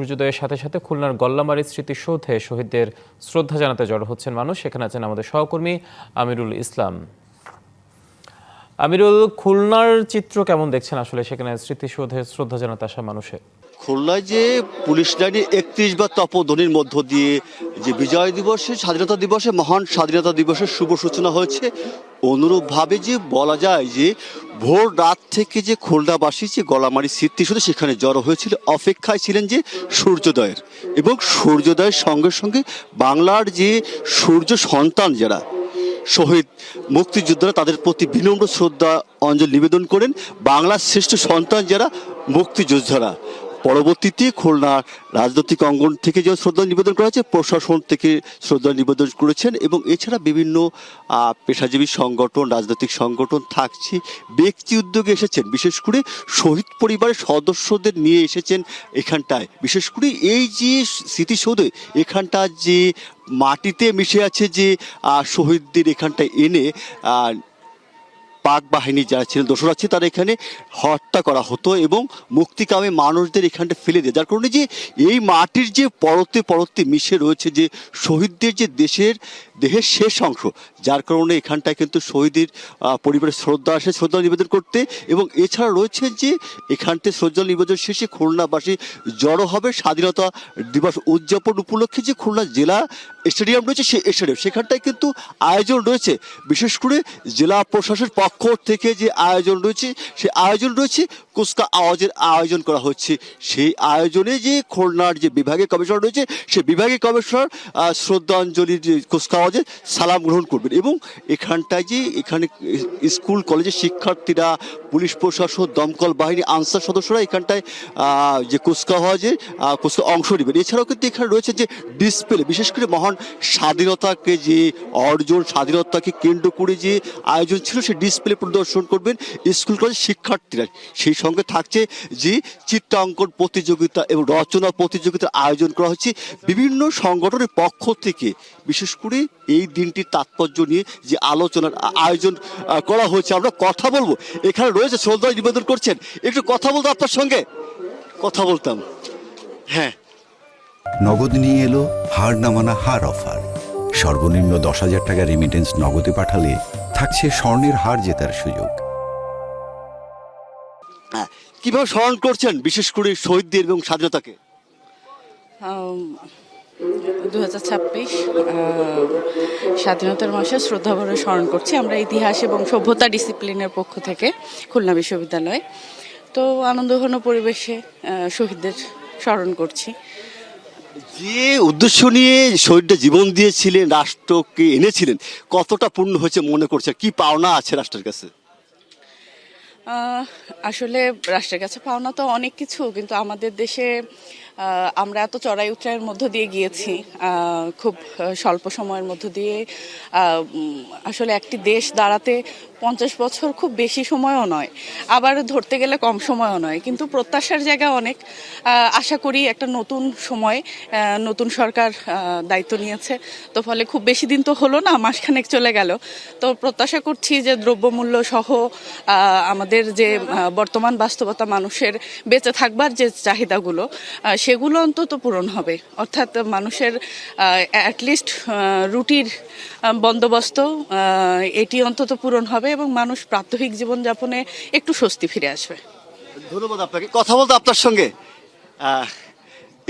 সূর্যোদয়ের সাথে সাথে খুলনার গল্লামারী স্মৃতিসৌধে শহীদদের শ্রদ্ধা জানাতে জড়ো হচ্ছেন মানুষ। সেখানে আছেন আমাদের সহকর্মী আমিরুল ইসলাম। আমিরুল, খুলনার চিত্র কেমন দেখছেন আসলে সেখানে স্মৃতিসৌধে শ্রদ্ধা জানাতে আসা মানুষের? খুলনায় যে পুলিশ লাইনে 31 বার তপধ্বনির মধ্য দিয়ে যে বিজয় দিবসে, স্বাধীনতা দিবসে, মহান স্বাধীনতা দিবসের শুভ সূচনা হয়েছে, অনুরূপভাবে যে বলা যায় যে ভোর রাত থেকে যে খুলনাবাসী যে গলামারি স্মৃতিসৌধে সেখানে জড়ো হয়েছিল, অপেক্ষায় ছিলেন যে সূর্যোদয়ের, এবং সূর্যোদয়ের সঙ্গে সঙ্গে বাংলার যে সূর্য সন্তান যারা শহীদ মুক্তিযোদ্ধারা, তাদের প্রতি বিনম্র শ্রদ্ধা অঞ্জলি নিবেদন করেন বাংলার শ্রেষ্ঠ সন্তান যারা মুক্তিযোদ্ধারা। পরবর্তীতে খুলনার রাজনৈতিক অঙ্গন থেকে যে শ্রদ্ধা নিবেদন করা হয়েছে, প্রশাসন থেকে শ্রদ্ধা নিবেদন করেছেন, এবং এছাড়া বিভিন্ন পেশাজীবী সংগঠন, রাজনৈতিক সংগঠন থাকছে, ব্যক্তি উদ্যোগে এসেছেন, বিশেষ করে শহীদ পরিবারের সদস্যদের নিয়ে এসেছেন এখানটায়। বিশেষ করে এই যে স্মৃতিসৌধে এখানটা যে মাটিতে মিশে আছে যে শহীদদের এখানটায় এনে পাক বাহিনী যারা ছিলেন, দোসরা আছে, তারা এখানে হত্যা করা হতো এবং মুক্তিকামী মানুষদের এখানটা ফেলে দেয়, যার কারণে যে এই মাটির যে পরতে পরতে মিশে রয়েছে যে শহীদদের যে দেহের শেষ অংশ, যার কারণে এখানটায় কিন্তু শহীদের পরিবারের শ্রদ্ধা আসে শ্রদ্ধা নিবেদন করতে। এবং এছাড়া রয়েছে যে এখানতে শ্রদ্ধা নিবেদন শেষে খুলনাবাসী জড়ো হবে স্বাধীনতা দিবস উদযাপন উপলক্ষে। যে খুলনা জেলা স্টেডিয়াম রয়েছে, সেই স্টেডিয়াম সেখানটায় কিন্তু আয়োজন রয়েছে, বিশেষ করে জেলা প্রশাসনের পক্ষ থেকে যে আয়োজন রয়েছে, সেই আয়োজন রয়েছে কুচকা আওয়াজের আয়োজন করা হচ্ছে। সেই আয়োজনে যে খুলনার যে বিভাগীয় কমিশনার রয়েছে, সেই বিভাগীয় কমিশনার শ্রদ্ধাঞ্জলির যে কুচকা আওয়াজে সালাম গ্রহণ করবেন। এবং এখানটায় যে এখানে স্কুল কলেজের শিক্ষার্থীরা, পুলিশ প্রশাসন, দমকল বাহিনী, আনসার সদস্যরা এখানটায় যে কুচকা আওয়াজে অংশ নেবেন। এছাড়াও কিন্তু এখানে রয়েছে যে ডিসপ্লে, বিশেষ করে মহান স্বাধীনতাকে যে অর্জন, স্বাধীনতাকে কেন্দ্র করে যে আয়োজন ছিল, সেই ডিসপ্লে প্রদর্শন করবেন স্কুল কলেজ শিক্ষার্থীরা। সেই সঙ্গে থাকছে যে চিত্রাঙ্কন প্রতিযোগিতা এবং রচনা প্রতিযোগিতার আয়োজন করা হচ্ছে বিভিন্ন সংগঠনের পক্ষ থেকে। বিশেষ করে এই দিনটির তাৎপর্য নিয়ে যে আলোচনার আয়োজন করা হয়েছে, আমরা কথা বলবো। এখানে রয়েছে শ্রদ্ধা নিবেদন করছেন, একটু কথা বলতো আপনার সঙ্গে, কথা বলতাম। হ্যাঁ, নগদ নিয়ে এলো হার না মানা হার অফার। সর্বনিম্ন 10,000 টাকা রেমিটেন্স নগদে পাঠালে থাকছে স্বর্ণের হার জেতার সুযোগ। কিভাবে স্মরণ করছেন বিশেষ করে শহীদদের এবং স্বাধীনতাকে? 2026 স্বাধীনতার মাসে শ্রদ্ধাভরে স্মরণ করছি আমরা ইতিহাস এবং সভ্যতা ডিসিপ্লিনের পক্ষ থেকে খুলনা বিশ্ববিদ্যালয়ে। তো আনন্দঘন পরিবেশে শহীদদের স্মরণ করছি। যে উদ্দেশ্য নিয়ে শহীদরা জীবন দিয়েছিলেন, রাষ্ট্রকে এনেছিলেন, কতটা পূর্ণ হয়েছে মনে করছে? কি পাওনা আছে রাষ্ট্রের কাছে? আসলে রাষ্ট্রের কাছে পাওনা তো অনেক কিছু, কিন্তু আমাদের দেশে আমরা এত চড়াই উতরাইয়ের মধ্য দিয়ে গিয়েছি, খুব স্বল্প সময়ের মধ্য দিয়ে। আসলে একটি দেশ দাঁড়াতে 50 বছর খুব বেশি সময়ও নয়, আবার ধরতে গেলে কম সময়ও নয়, কিন্তু প্রত্যাশার জায়গা অনেক। আশা করি একটা নতুন সময়, নতুন সরকার দায়িত্ব নিয়েছে, তো ফলে খুব বেশি দিন তো হলো না, মাসখানেক চলে গেল। তো প্রত্যাশা করছি যে দ্রব্যমূল্য সহ আমাদের যে বর্তমান বাস্তবতা, মানুষের বেঁচে থাকবার যে চাহিদাগুলো, সেগুলো অন্তত পূরণ হবে। অর্থাৎ মানুষের অ্যাটলিস্ট রুটির বন্দোবস্ত এটি অন্তত পূরণ হবে এবং মানুষ প্রাত্যহিক জীবনযাপনে একটু স্বস্তি ফিরে আসবে। ধন্যবাদ আপনাকে। কথা বলতে আপনার সঙ্গে,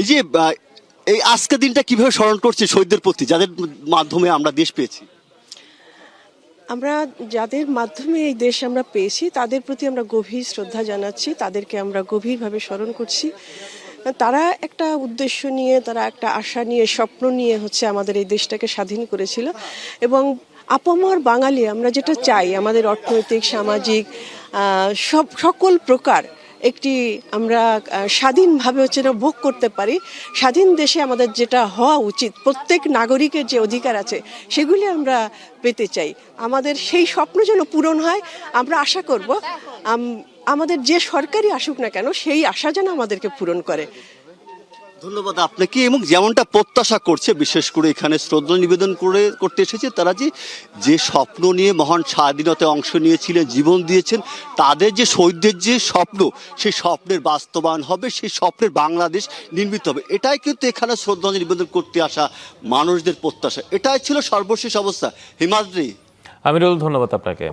এই যে এই আজকের দিনটা কিভাবে স্মরণ করছে শহীদদের প্রতি, যাদের মাধ্যমে আমরা দেশ পেয়েছি? আমরা যাদের মাধ্যমে এই দেশ আমরা পেয়েছি, তাদের প্রতি আমরা গভীর শ্রদ্ধা জানাচ্ছি, তাদেরকে আমরা গভীরভাবে স্মরণ করছি। তারা একটা উদ্দেশ্য নিয়ে, তারা একটা আশা নিয়ে, স্বপ্ন নিয়ে আমাদের এই দেশটাকে স্বাধীন করেছিল। এবং আপামর বাঙালি আমরা যেটা চাই, আমাদের অর্থনৈতিক, সামাজিক সকল প্রকার একটি আমরা স্বাধীনভাবে ভোগ করতে পারি। স্বাধীন দেশে আমাদের যেটা হওয়া উচিত, প্রত্যেক নাগরিকের যে অধিকার আছে, সেগুলি আমরা পেতে চাই। আমাদের সেই স্বপ্ন যেন পূরণ হয়, আমরা আশা করব আমাদের যে সরকারই আসুক না কেন, সেই আশা যেন আমাদেরকে পূরণ করে। ধন্যবাদ আপনাকে। এবং যেমনটা প্রত্যাশা করছে, বিশেষ করে এখানে শ্রদ্ধা নিবেদন করতে এসেছে তারা, যে স্বপ্ন নিয়ে মহান স্বাধীনতায় অংশ নিয়েছিলেন, জীবন দিয়েছেন, তাদের যে শহীদদের যে স্বপ্ন, সেই স্বপ্নের বাস্তবায়ন হবে, সেই স্বপ্নের বাংলাদেশ নির্মিত হবে, এটাই কিন্তু এখানে শ্রদ্ধাঞ্জলি নিবেদন করতে আসা মানুষদের প্রত্যাশা। এটাই ছিল সর্বশেষ অবস্থা। হিমাদ্রি। আমিরুল, ধন্যবাদ আপনাকে।